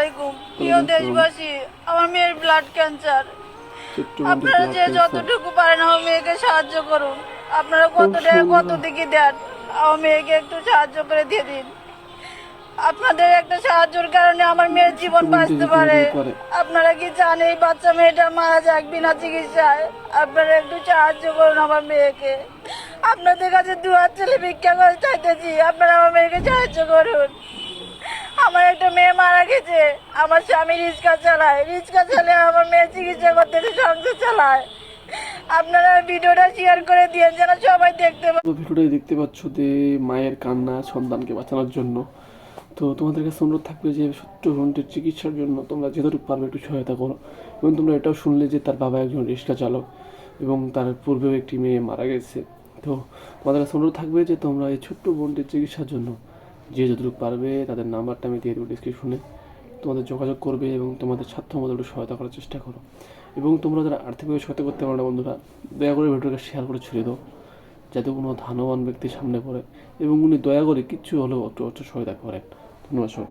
আলাইকুম প্রিয় দেশবাসী। আমার মেয়ের ব্লাড ক্যান্সার। আপনারা যে যতটুকু পারেন আমার মেয়েকে সাহায্য করুন। আপনারা কত টাকা কত দিকে দেন, আমার মেয়েকে একটু সাহায্য করে দিয়ে দিন। আপনাদের একটা সাহায্যের কারণে আমার মেয়ের জীবন বাঁচতে পারে। আপনারা কি চান এই বাচ্চা মেয়েটা মারা যাক বিনা চিকিৎসায়? আপনারা একটু সাহায্য করুন আমার মেয়েকে। আপনাদের কাছে দুহাত ছেলে ভিক্ষা করে চাইতেছি, আপনারা আমার মেয়েকে সাহায্য করুন। আমার একটা মেয়ে মারা গেছে, আমার স্বামী রিক্সা চালায়, রিক্সা চালিয়ে আমার মেয়ে চিকিৎসা করতে সংসার চালায়। আপনারা ভিডিওটা শেয়ার করে দিয়ে যেন সবাই দেখতে পায়। ভিডিওটাই দেখতে পাচ্ছ যে মায়ের কান্না সন্তানকে বাঁচানোর জন্য। তো তোমাদের কাছে অনুরোধ থাকবে যে ছোট্ট বোনটির চিকিৎসার জন্য তোমরা যেটুকু পারবে একটু সহায়তা করো। এবং তোমরা এটাও শুনলে যে তার বাবা একজন রিক্সা চালক এবং তার পূর্বেও একটি মেয়ে মারা গেছে। তো তোমাদের কাছে অনুরোধ থাকবে যে তোমরা এই ছোট্ট বোনটির চিকিৎসার জন্য যে যতটুকু পারবে তাদের নাম্বারটা আমি দিয়ে দেবো ডিসক্রিপশনে, তোমাদের যোগাযোগ করবে এবং তোমাদের সাধ্যমতো একটু সহায়তা করার চেষ্টা করো। এবং তোমরা যারা আর্থিকভাবে সহায়তা করতে পারো না বন্ধুরা, দয়া করে ভিডিওটা শেয়ার করে ছড়িয়ে দাও যাতে কোনো ধানবান ব্যক্তি সামনে পড়ে এবং উনি দয়া করে কিচ্ছু হলেও একটু সহায়তা করেন। ধন্যবাদ।